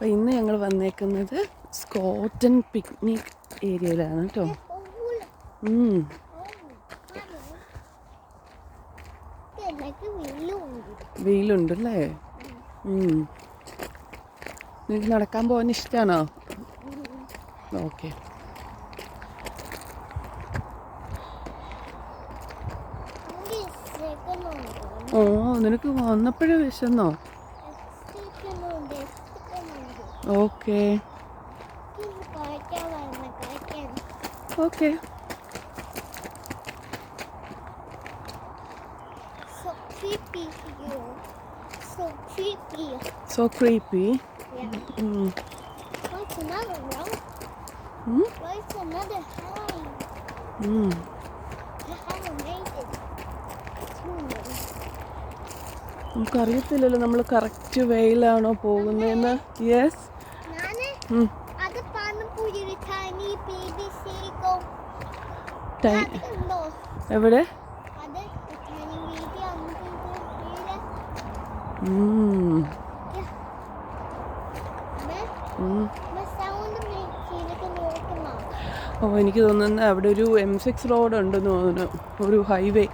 അപ്പോൾ ഇന്ന് ഞങ്ങൾ വന്നേക്കുന്നത് സ്കോട്ടൺ പിക്നിക് ഏരിയയിലാണ് കേട്ടോ. വെയിലുണ്ടല്ലേ. നിങ്ങൾക്ക് നടക്കാൻ പോകാൻ ഇഷ്ടമാണോ? ഓക്കെ. ഓ, നിനക്ക് വന്നപ്പോഴേ വിശന്നോ? Okay okay. So creepy. Yeah. What's another row? What's another high? I haven't made it. നമുക്കറിയത്തില്ലല്ലോ നമ്മൾ കറക്റ്റ് വേയിലാണോ പോകുന്നതെന്ന്. യെസ്. എവിടെ? ഓ, എനിക്ക് തോന്നുന്നു അവിടെ ഒരു M6 റോഡ് ഉണ്ടെന്ന് തോന്നുന്നു, ഒരു ഹൈവേ.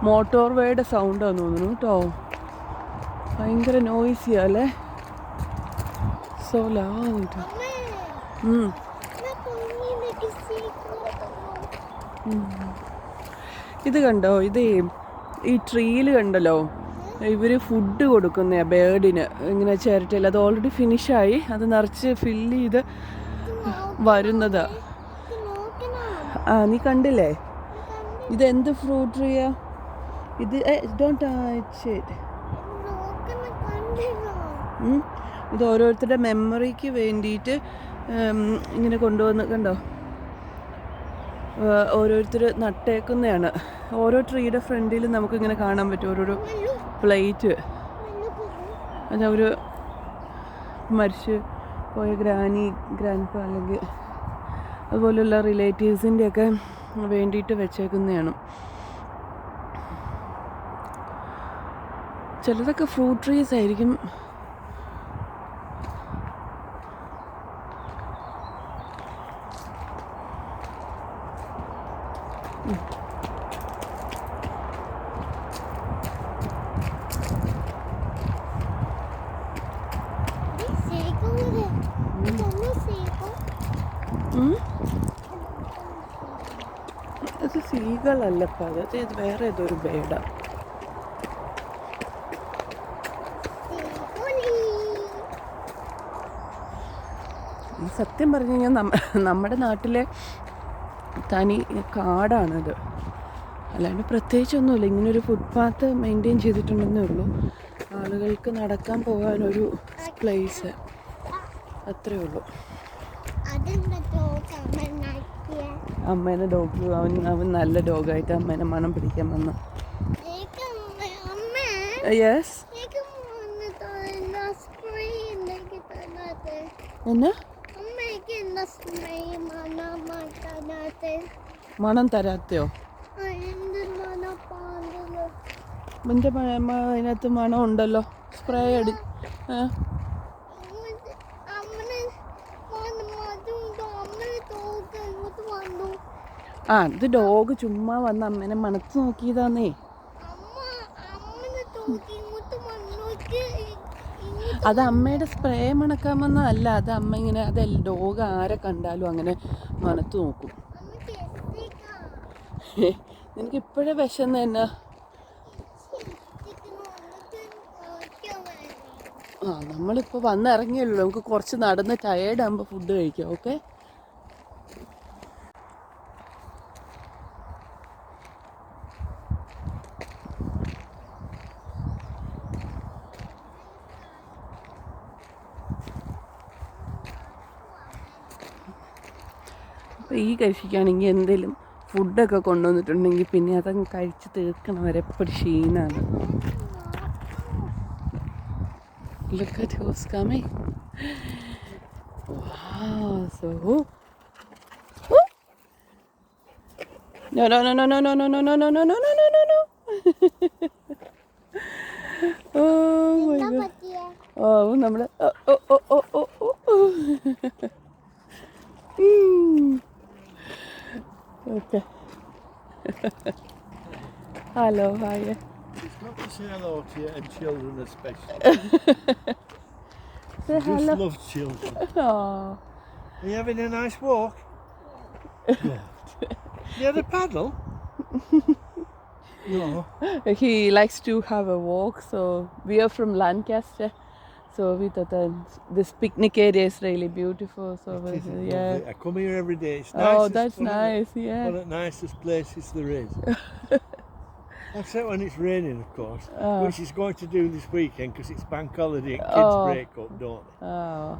മോട്ടോർ വേയുടെ സൗണ്ടാന്ന് തോന്നുന്നു കേട്ടോ. ഭയങ്കര നോയ്സിയാ അല്ലേ? So loud. ഇത് കണ്ടോ, ഇത് ഈ ട്രീയിൽ കണ്ടല്ലോ, ഇവർ ഫുഡ് കൊടുക്കുന്ന ബേർഡിന് ഇങ്ങനെ ചിരട്ടയിൽ. അത് ഓൾറെഡി ഫിനിഷായി, അത് നിറച്ച് ഫില്ല് ചെയ്ത് വരുന്നത്. നീ കണ്ടില്ലേ? ഇതെന്ത് ഫ്രൂട്ട് ട്രീയാ ഇത്? Don't touch it. ഇത് ഓരോരുത്തരുടെ മെമ്മറിക്ക് വേണ്ടിയിട്ട് ഇങ്ങനെ കൊണ്ടുവന്ന് കണ്ടോ, ഓരോരുത്തർ നട്ടേക്കുന്നതാണ്. ഓരോ ട്രീയുടെ ഫ്രണ്ടിൽ നമുക്കിങ്ങനെ കാണാൻ പറ്റും ഓരോരോ പ്ലേറ്റ്. അത് അവർ മരിച്ച് പോയ ഗ്രാൻഡ്പ അല്ലെങ്കിൽ അതുപോലെയുള്ള റിലേറ്റീവ്സിൻ്റെയൊക്കെ വേണ്ടിയിട്ട് വെച്ചേക്കുന്നതാണ്. ചിലതൊക്കെ ഫ്രൂട്ട് ട്രീസ് ആയിരിക്കും. അത് സീകളല്ലപ്പ, അത് വേറെ ഏതൊരു ബേഡാ. സത്യം പറഞ്ഞു കഴിഞ്ഞാൽ നമ്മുടെ നാട്ടിലെ തനി കാടാണത്, അല്ലാണ്ട് പ്രത്യേകിച്ചൊന്നുമില്ല. ഇങ്ങനൊരു ഫുട്പാത്ത് മെയിൻറ്റെയിൻ ചെയ്തിട്ടുണ്ടെന്നേ ഉള്ളൂ, ആളുകൾക്ക് നടക്കാൻ പോകാനൊരു പ്ലേസ്, അത്രേ ഉള്ളൂ. അമ്മേനെ ഡോഗ്, അവൻ നല്ല ഡോഗായിട്ട് അമ്മേനെ മണം പിടിക്കാൻ വന്നു. യെസ്. എന്നാ മണം തരാത്തയോ? എൻ്റെ അതിനകത്ത് മണം ഉണ്ടല്ലോ, സ്പ്രേ അടി. ഇത് ഡോഗ് ചുമ്മാ വന്ന് അമ്മേനെ മണത്ത് നോക്കിയതാന്നേ. അത് അമ്മയുടെ സ്പ്രേ മണക്കാൻ വന്നതല്ല, അത് അമ്മ ഇങ്ങനെ, അത് ഡോഗ് ആരെ കണ്ടാലും അങ്ങനെ മണത്ത് നോക്കും. എനിക്ക് ഇപ്പോഴേ വിശന്ന് തന്നെ. നമ്മളിപ്പോൾ വന്നിറങ്ങിയല്ലോ, നമുക്ക് കുറച്ച് നടന്ന് ടയേർഡ് ആകുമ്പോൾ ഫുഡ് കഴിക്കാം. ഓക്കെ. അപ്പോൾ ഈ കഴിക്കുകയാണെങ്കിൽ എന്തെങ്കിലും ഫുഡൊക്കെ കൊണ്ടുവന്നിട്ടുണ്ടെങ്കിൽ പിന്നെ അതങ്ങ് കഴിച്ച് തീർക്കണം വരെ എപ്പോഴും ക്ഷീണമാണ്. Look at who's coming. Wow, so no. Oh my God. Oh, നമ്മൾ bye. It's not to say hello to you and children especially. Say Just hello. love children. Oh. Are you having a nice walk? Good. You had a paddle? No. He likes to have a walk, so we are from Lancaster. So we thought this picnic area is really beautiful. So It is yeah. lovely. I come here every day. It's nice. Oh, it's that's one of the- nice. Yeah. One of the nicest places there is. Except when it's raining, of course, which it's going to do this weekend because it's bank holiday and kids Oh. break up, don't they? Oh.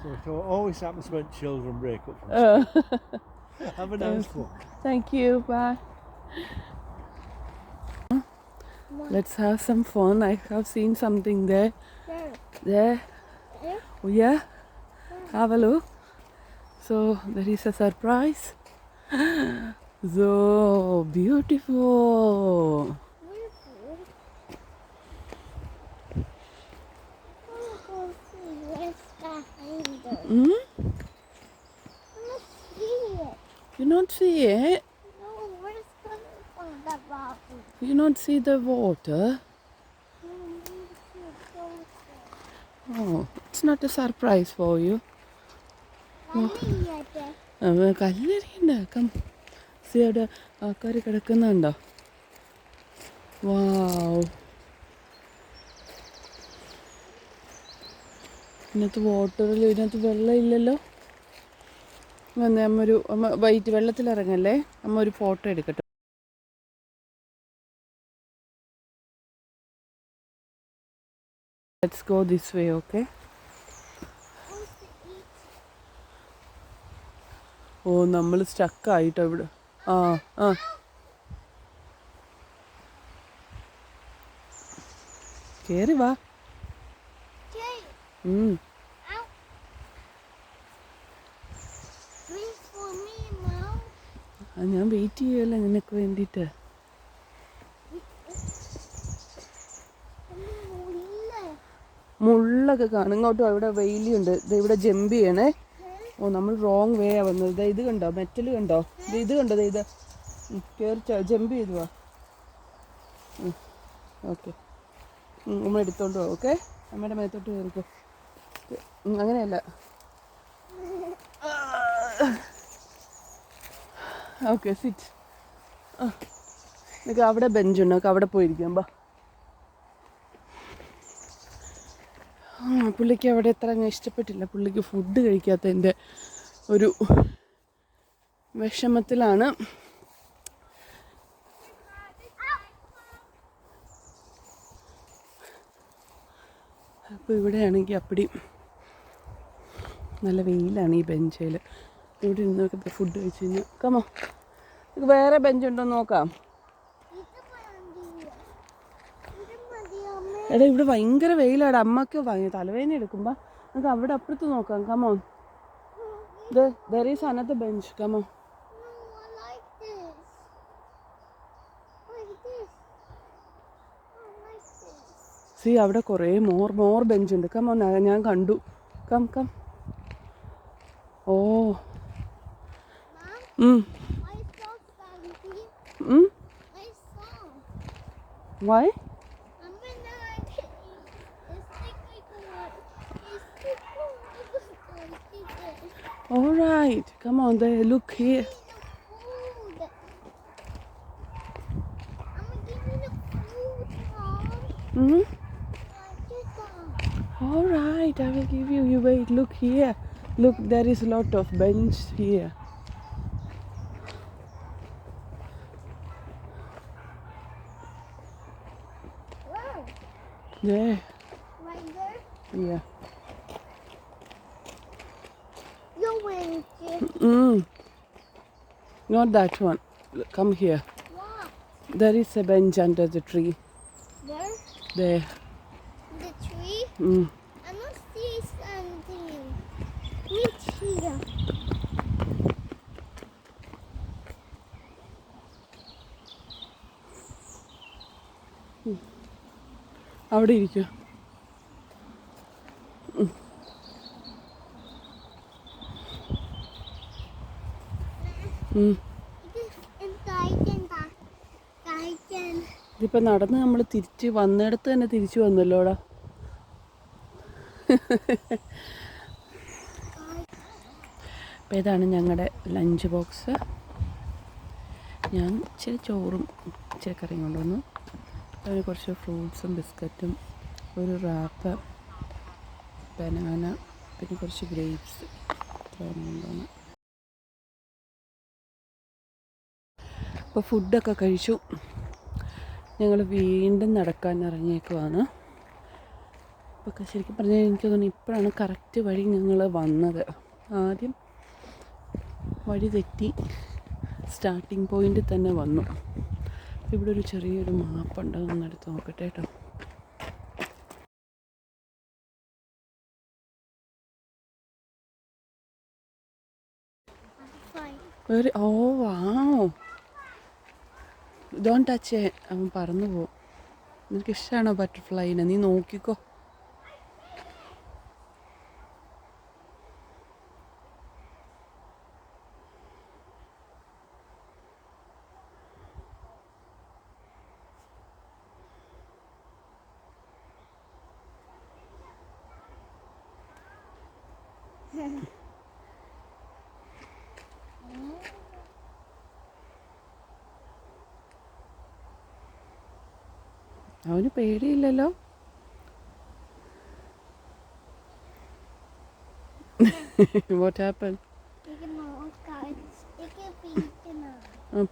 So it always happens when children break up from school. Have a nice walk. Thank you. Bye. Let's have some fun. I have seen something there. There. There. There. Oh yeah. Have a look. So there is a surprise. So beautiful. Beautiful. I want to go see what's behind us. Hmm? I want to see it. You not see it? No, where's coming from the bottom? You not see the water? Oh, it's not a surprise for you. കല്ലെറിയണ്ട come see അവിടെ ആൾക്കാർ കിടക്കുന്നുണ്ടോ? വാവ്, ഇതിനകത്ത് വാട്ടറിൽ ഇതിനകത്ത് വെള്ളം ഇല്ലല്ലോ. വന്നേ അമ്മ വൈറ്റ് വെള്ളത്തിലിറങ്ങല്ലേ, അമ്മ ഒരു ഫോട്ടോ എടുക്കട്ടെ. Let's go this way, okay? ഓ, നമ്മൾ സ്റ്റക്കായിട്ടോ ഇവിടെ. ആ ആ കേറി വാ. ഉം. ഞാൻ വെയിറ്റ് ചെയ്യുമല്ലോ നിനക്ക് വേണ്ടിയിട്ട്. മുള്ളൊക്കെ കാണും. ഇങ്ങോട്ടും അവിടെ വെയിലുണ്ട്. ഇവിടെ ജമ്പ് ചെയ്യണേ. ഓ, നമ്മൾ റോങ് വേ ആ വന്നത്. ഇത് കണ്ടോ, മെറ്റൽ കണ്ടോ, ഇത് കണ്ടോ, ഇത് കയറി ജമ്പ് ചെയ്തു വാ. ഓക്കെ, നമ്മൾ എടുത്തോണ്ട് പോവാം. ഓക്കെ, അമ്മയുടെ മേത്തോട്ട് കയറിക്കോ. അങ്ങനെയല്ല. Okay, sit. നിങ്ങൾക്ക് അവിടെ ബെഞ്ചുണ്ട്, നമുക്ക് അവിടെ പോയിരിക്കാം. ബാ. പുള്ളിക്ക് അവിടെ എത്ര അങ്ങ് ഇഷ്ടപ്പെട്ടില്ല. പുള്ളിക്ക് ഫുഡ് കഴിക്കാത്തതിൻ്റെ ഒരു വിഷമത്തിലാണ്. അപ്പോൾ ഇവിടെയാണെങ്കിൽ അപ്പടി നല്ല വെയിലാണ് ഈ ബെഞ്ചിൽ. ഇവിടെ ഇരുന്നൊക്കെ ഫുഡ് കഴിച്ച് കഴിഞ്ഞാൽ കമോ. വേറെ ബെഞ്ചുണ്ടോ നോക്കാം. എടാ, ഇവിടെ ഭയങ്കര വെയിലാണ്. അമ്മക്ക് തലവേദന എടുക്കുമ്പോൾ നമുക്ക് അവിടെ അപ്പുറത്ത് നോക്കാം. Come on, there is another bench. Come on. No, I like this. Like this. I like this. See, അവിടെ കുറേ മോർ ബെഞ്ച് ഉണ്ട്. കമോൺ, ഞാൻ കണ്ടു. Come. Oh. Mom, I saw something. I saw. Why? All right, come on, there. Look here. All right, I will give you. You wait. Look here. Look, there is a lot of bench here. Where? There. Right there? Yeah. You're wearing it. Not that one. Come here. What? There is a bench under the tree. There? There. The tree? I must see something. Which here? അവിടെ ഇരിക്കുക. It is in Titan. ഇത് ഇപ്പം നടന്ന് നമ്മൾ തിരിച്ച് വന്നിടത്ത് തന്നെ തിരിച്ചു വന്നല്ലോടാ. അപ്പോൾ ഇതാണ് ഞങ്ങളുടെ ലഞ്ച് ബോക്സ്. ഞാൻ ഇച്ചിരി ചോറും ഇച്ചിരി കറിയും കൊണ്ടുവന്നു. അതിന് കുറച്ച് ഫ്രൂട്ട്സും ബിസ്ക്കറ്റും ഒരു റാപ്പ്, ബനാന, പിന്നെ കുറച്ച് ഗ്രേപ്സ് കൊണ്ടുവന്നു. അപ്പോൾ ഫുഡൊക്കെ കഴിച്ചു. ഞങ്ങൾ വീണ്ടും നടക്കാൻ ഇറങ്ങിയേക്കുവാണ്. അപ്പോൾ ശരിക്കും പറഞ്ഞാൽ എനിക്ക് തോന്നുന്നു ഇപ്പോഴാണ് കറക്റ്റ് വഴി ഞങ്ങൾ വന്നത്. ആദ്യം വഴി തെറ്റി സ്റ്റാർട്ടിങ് പോയിന്റിൽ തന്നെ വന്നു. ഇവിടെ ഒരു ചെറിയൊരു മാപ്പുണ്ട്, ഒന്ന് എടുത്ത് നോക്കട്ടെ കേട്ടോ. ഓ വാവ്, ഡോണ്ട് ടച്ച്. അവൻ പറന്നു പോകും. നിനക്ക് ഇഷ്ടമാണോ ബട്ടർഫ്ലൈനെ? നീ നോക്കിക്കോ. അവന് പേടിയില്ലല്ലോ. What happened?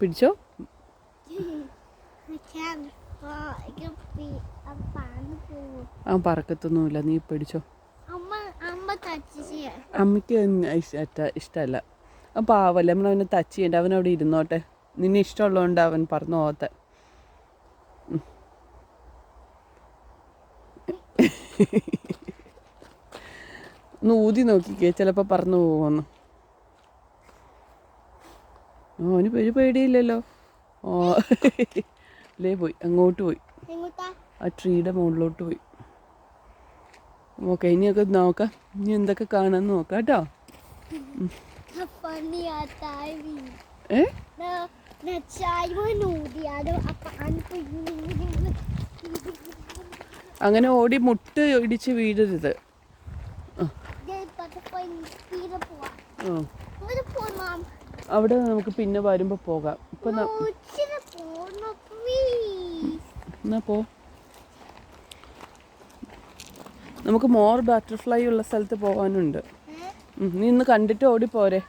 പിടിച്ചോ. അവൻ പറക്കത്തൊന്നുമില്ല, നീ പിടിച്ചോ. അമ്മയ്ക്ക് ഇഷ്ടമല്ല. അവൻ പാവല്ലേ, നമ്മളവനെ ടച്ച് ചെയ്യണ്ട. അവനവിടെ ഇരുന്നോട്ടെ. നിന്നെ ഇഷ്ടമുള്ളതുകൊണ്ട് അവൻ പറന്നു പോകത്തെ. ഒന്ന് ഊതി നോക്കിക്കേ, ചിലപ്പോൾ പറന്നു പോകുമെന്ന്. അവന് പേടിയില്ലല്ലോ. ഓ അല്ലേ, പോയി അങ്ങോട്ട് പോയി, ആ ട്രീയുടെ മുകളിലോട്ട് പോയി. ഓക്കെ, ഇനിയൊക്കെ നോക്കാം, ഇനി എന്തൊക്കെ കാണാമെന്ന് നോക്കാം കേട്ടോ. അങ്ങനെ ഓടി മുട്ട് ഇടിച്ച് വീഴരുത്. അവിടെ നമുക്ക് പിന്നെ വരുമ്പോൾ പോകാം. ഇപ്പൊ എന്നാ പോ. നമുക്ക് മോർ ബട്ടർഫ്ലൈ ഉള്ള സ്ഥലത്ത് പോകാനുണ്ട്. നീ ഇന്ന് കണ്ടിട്ട് ഓടിപ്പോരെ.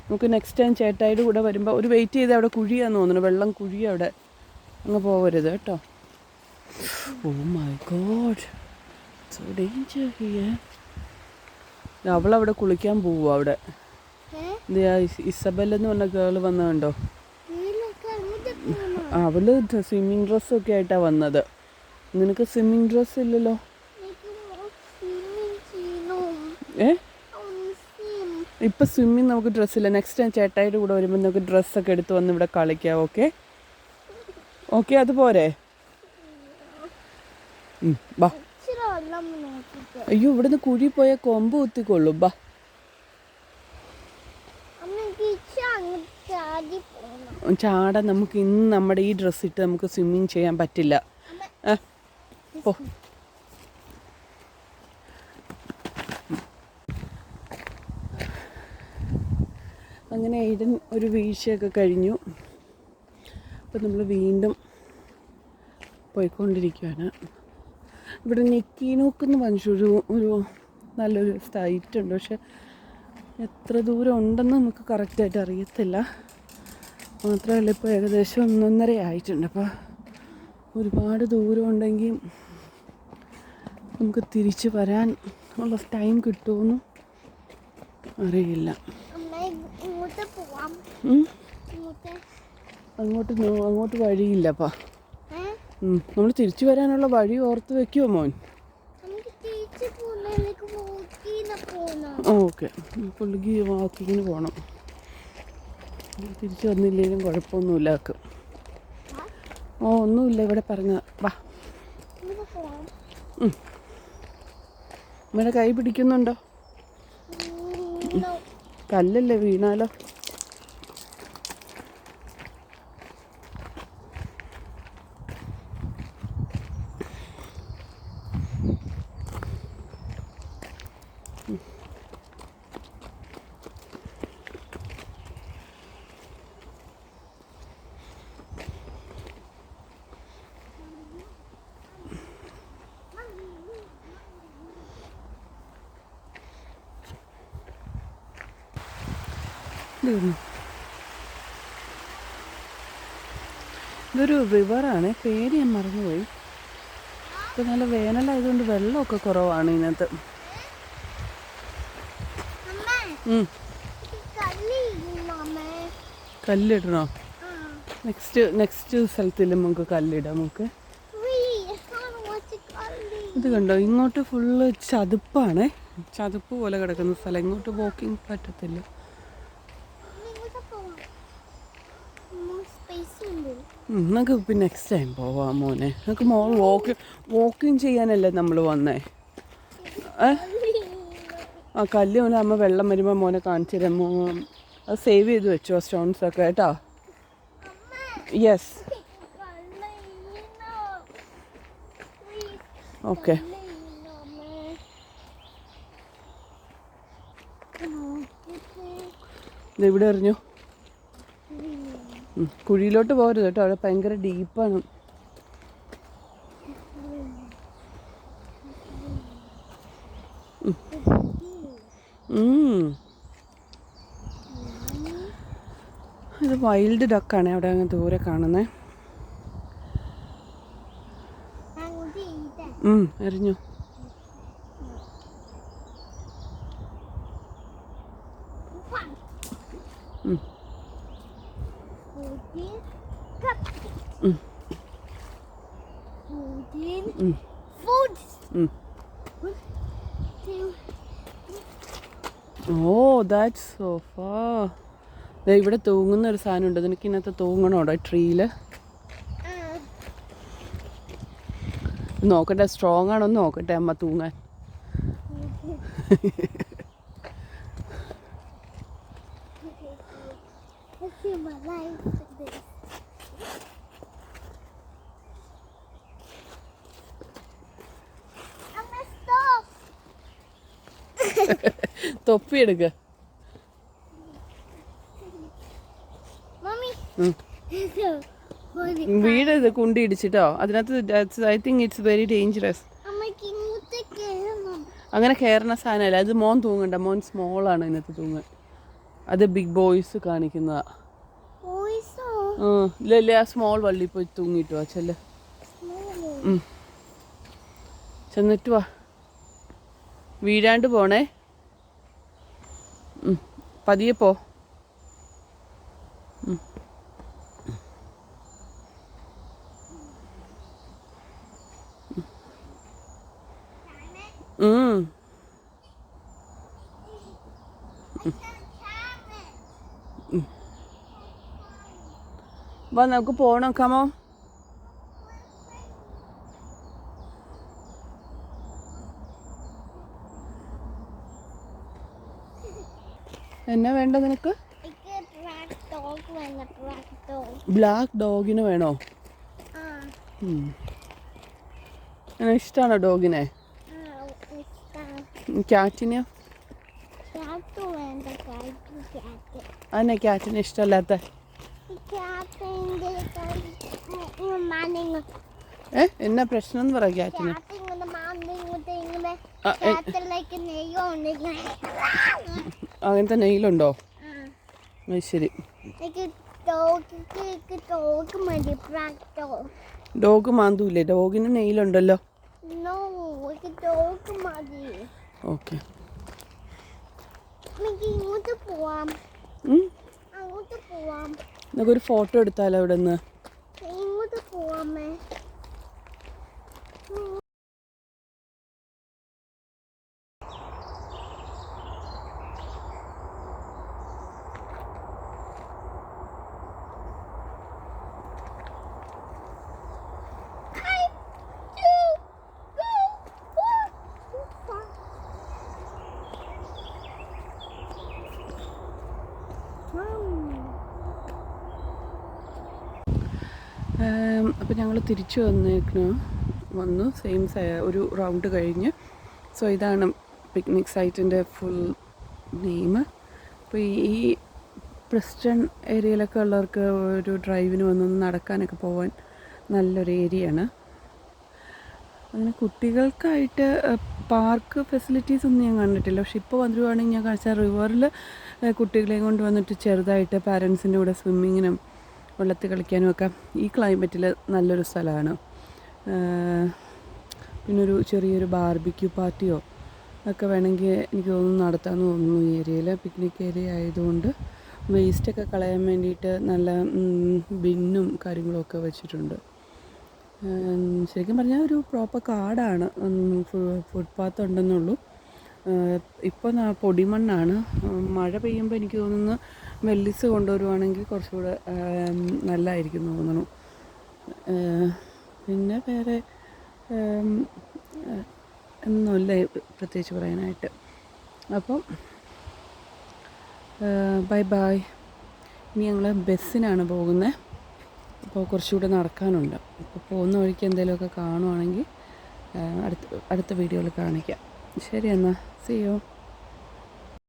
നമുക്ക് നെക്സ്റ്റ് ടൈം ചേട്ടായിയുടെ കൂടെ വരുമ്പോൾ ഒരു വെയിറ്റ് ചെയ്ത്, അവിടെ കുഴിയാന്ന് തോന്നുന്നു, വെള്ളം കുഴി അവിടെ. അങ്ങ് പോകരുത് കേട്ടോ. Oh my god, so danger here. അവളവിടെ കുളിക്കാൻ പോവുക. അവിടെ ഇസബൽ എന്ന് പറഞ്ഞ ഗേൾ വന്നതുണ്ടോ? അവള് സ്വിമ്മിങ് ഡ്രസ്സൊക്കെ ആയിട്ടാണ് വന്നത്. നിനക്ക് സ്വിമ്മിങ് ഡ്രസ്സ് ഇല്ലല്ലോ. ഇപ്പം സ്വിമ്മിങ് നമുക്ക് ഡ്രസ്സില്ല. നെക്സ്റ്റ് ടൈം ചേട്ടായിയുടെ കൂടെ വരുമ്പോൾ നമുക്ക് ഡ്രസ്സൊക്കെ എടുത്ത് വന്ന് ഇവിടെ കളിക്കാം. ഓക്കെ ഓക്കെ, അതുപോരെ. ബാ. അയ്യോ, ഇവിടുന്ന് കുഴി പോയാൽ കൊമ്പ് കുത്തിക്കൊള്ളും. ബാ. ചാടാൻ നമുക്ക് ഇന്ന് നമ്മുടെ ഈ ഡ്രസ്സ് ഇട്ട് നമുക്ക് സ്വിമ്മിങ് ചെയ്യാൻ പറ്റില്ല. പോ. അങ്ങനെ ഇടൻ ഒരു വീഴ്ചയൊക്കെ കഴിഞ്ഞു. അപ്പം നമ്മൾ വീണ്ടും പോയിക്കൊണ്ടിരിക്കുകയാണ്. ഇവിടെ നെക്കീനൂക്കെന്ന് പറഞ്ഞൊരു നല്ലൊരു സൈറ്റ് ഉണ്ട്. പക്ഷെ എത്ര ദൂരം ഉണ്ടെന്ന് നമുക്ക് കറക്റ്റായിട്ട് അറിയത്തില്ല. മാത്രമല്ല ഇപ്പോൾ ഏകദേശം 1.5 ആയിട്ടുണ്ട്. അപ്പോൾ ഒരുപാട് ദൂരം ഉണ്ടെങ്കിൽ നമുക്ക് തിരിച്ച് വരാൻ ഉള്ള ടൈം കിട്ടുമെന്നും അറിയില്ല. അങ്ങോട്ട് വഴിയില്ലപ്പാ. നമ്മൾ തിരിച്ചു വരാനുള്ള വഴി ഓർത്ത് വെക്കുമോ മോൻ? ഓക്കെ, പുള്ളിക്ക് വാക്കിങ്ങിന് പോകണം. തിരിച്ചു വന്നില്ലെങ്കിലും കുഴപ്പമൊന്നുമില്ല. ഒന്നുമില്ല, ഇവിടെ പറഞ്ഞ. വാ. അമ്മയുടെ കൈ പിടിക്കുന്നുണ്ടോ? കല്ലല്ലേ, വീണാലോ. ഇതൊരു റിവറാണ്, പേര് ഞാൻ മറന്നുപോയി. ഇപ്പം നല്ല വേനലായതുകൊണ്ട് വെള്ളമൊക്കെ കുറവാണ് ഇതിനകത്ത്. കല്ലിടണോ? നെക്സ്റ്റ് സ്ഥലത്തിൽ നമുക്ക് കല്ലിടാം. നമുക്ക് ഇത് കണ്ടോ, ഇങ്ങോട്ട് ഫുള്ള് ചതുപ്പാണ്, ചതുപ്പ് പോലെ കിടക്കുന്ന സ്ഥലം. ഇങ്ങോട്ട് വാക്കിംഗ് പറ്റത്തില്ല. നമുക്ക് പിന്നെ നെക്സ്റ്റ് ടൈം പോവാം മോനെ. നമുക്ക് മോൾ വാക്കിംഗ് ചെയ്യാനല്ലേ നമ്മൾ വന്നേ. ആ കല്ല് പോലെ അമ്മ വെള്ളം വരുമ്പോൾ മോനെ കാണിച്ചു തരാം. അത് സേവ് ചെയ്ത് വെച്ചോ സ്റ്റോൺസ് ഒക്കെ കേട്ടോ. Yes, okay. ഇതെവിടെ എറിഞ്ഞു? കുഴിയിലോട്ട് പോകരുത് കേട്ടോ, അവിടെ ഭയങ്കര ഡീപ്പാണ്. ഇത് വൈൽഡ് ഡക്കാണ് അവിടെ അങ്ങ് ദൂരെ കാണുന്നത്. എറിഞ്ഞു. Oh that's so far. ഇവിടെ തൂങ്ങുന്ന ഒരു സാധനം ഉണ്ട്. നിനക്ക് ഇതിനകത്ത് തൂങ്ങണോടോ ട്രീയിൽ? നോക്കട്ടെ, സ്ട്രോങ് ആണോ നോക്കട്ടെ അമ്മ തൂങ്ങാൻ. തൊപ്പി എടുക്ക. വീടത് കുണ്ടി ഇടിച്ചിട്ടോ അതിനകത്ത്. I think it's very dangerous. അങ്ങനെ കയറുന്ന സാധനമല്ല അത്. മോൻ തൂങ്ങണ്ട, മോൻ സ്മോളാണ് ഇതിനകത്ത് തൂങ്ങാൻ. അത് ബിഗ് ബോയ്സ് കാണിക്കുന്നതാ. ഇല്ല, ആ സ്മോൾ വള്ളി പോയി തൂങ്ങിയിട്ട് വാ. ചെന്നിട്ട് വാ, വീഴാണ്ട് പോണേ. പതിയെ പോ. വാ നമുക്ക് പോണം. കമോ. എന്നാ വേണ്ട നിനക്ക്? ബ്ലാക്ക് ഡോഗിന് വേണോ? ഇഷ്ടമാണോ ഡോഗിനെ? ക്യാറ്റിന്? അതെന്നാ ക്യാറ്റിന് ഇഷ്ടമല്ലാത്ത? എന്നാ പ്രശ്നം എന്ന് പറ ക്യാറ്റിന്? അങ്ങനത്തെ നെയിലുണ്ടോ? ശരി. ഡോഗ് മാന്തൂല്ലേ? ഡോഗിന് നെയിലുണ്ടല്ലോ. ഓക്കെ, നമുക്കൊരു ഫോട്ടോ എടുത്താലോ ഇവിടെ നിന്ന്? അപ്പോൾ ഞങ്ങൾ തിരിച്ചു വന്നു സെയിം ഒരു റൗണ്ട് കഴിഞ്ഞ്. സോ ഇതാണ് പിക്നിക് സൈറ്റിൻ്റെ ഫുൾ നെയിം. അപ്പോൾ ഈ പ്രിസ്റ്റൺ ഏരിയയിലൊക്കെ ഉള്ളവർക്ക് ഒരു ഡ്രൈവിന് വന്നൊന്ന് നടക്കാനൊക്കെ പോകാൻ നല്ലൊരു ഏരിയയാണ്. അങ്ങനെ കുട്ടികൾക്കായിട്ട് പാർക്ക് ഫെസിലിറ്റീസ് ഒന്നും ഞാൻ കണ്ടിട്ടില്ല. പക്ഷെ ഇപ്പോൾ വന്നിരുവാണെങ്കിൽ ഞാൻ കാണിച്ച റിവറിൽ കുട്ടികളെയും കൊണ്ട് വന്നിട്ട് ചെറുതായിട്ട് പാരൻസിൻ്റെ കൂടെ സ്വിമ്മിങ്ങിനും വെള്ളത്തിൽ കളിക്കാനും ഒക്കെ ഈ ക്ലൈമറ്റിൽ നല്ലൊരു സ്ഥലമാണ്. പിന്നൊരു ചെറിയൊരു ബാർബിക്യൂ പാർട്ടിയോ ഒക്കെ വേണമെങ്കിൽ എനിക്ക് തോന്നുന്നു നടത്താമെന്ന് തോന്നുന്നു. ഈ ഏരിയയിൽ പിക്നിക് ഏരിയ ആയതുകൊണ്ട് വേസ്റ്റൊക്കെ കളയാൻ വേണ്ടിയിട്ട് നല്ല ബിന്നും കാര്യങ്ങളൊക്കെ വെച്ചിട്ടുണ്ട്. ശരിക്കും പറഞ്ഞാൽ ഒരു പ്രോപ്പർ കാടാണ്. ഫുട്പാത്ത് ഉണ്ടെന്നുള്ളൂ. ഇപ്പോൾ പൊടിമണ്ണാണ്. മഴ പെയ്യുമ്പോൾ എനിക്ക് തോന്നുന്നു മെല്ലിസ് കൊണ്ടുവരുവാണെങ്കിൽ കുറച്ചുകൂടെ നല്ലതായിരിക്കും തോന്നുന്നു. പിന്നെ വേറെ ഒന്നുമില്ല പ്രത്യേകിച്ച് പറയാനായിട്ട്. അപ്പം ബൈ ബൈ. ഇനി ഞങ്ങൾ ബസ്സിനാണ് പോകുന്നത്. അപ്പോൾ കുറച്ചുകൂടെ നടക്കാനുണ്ട്. അപ്പോൾ പോകുന്ന വഴിക്ക് എന്തെങ്കിലുമൊക്കെ കാണുവാണെങ്കിൽ അടുത്ത വീഡിയോയിൽ കാണിക്കാം. ശരി എന്നാൽ, see you.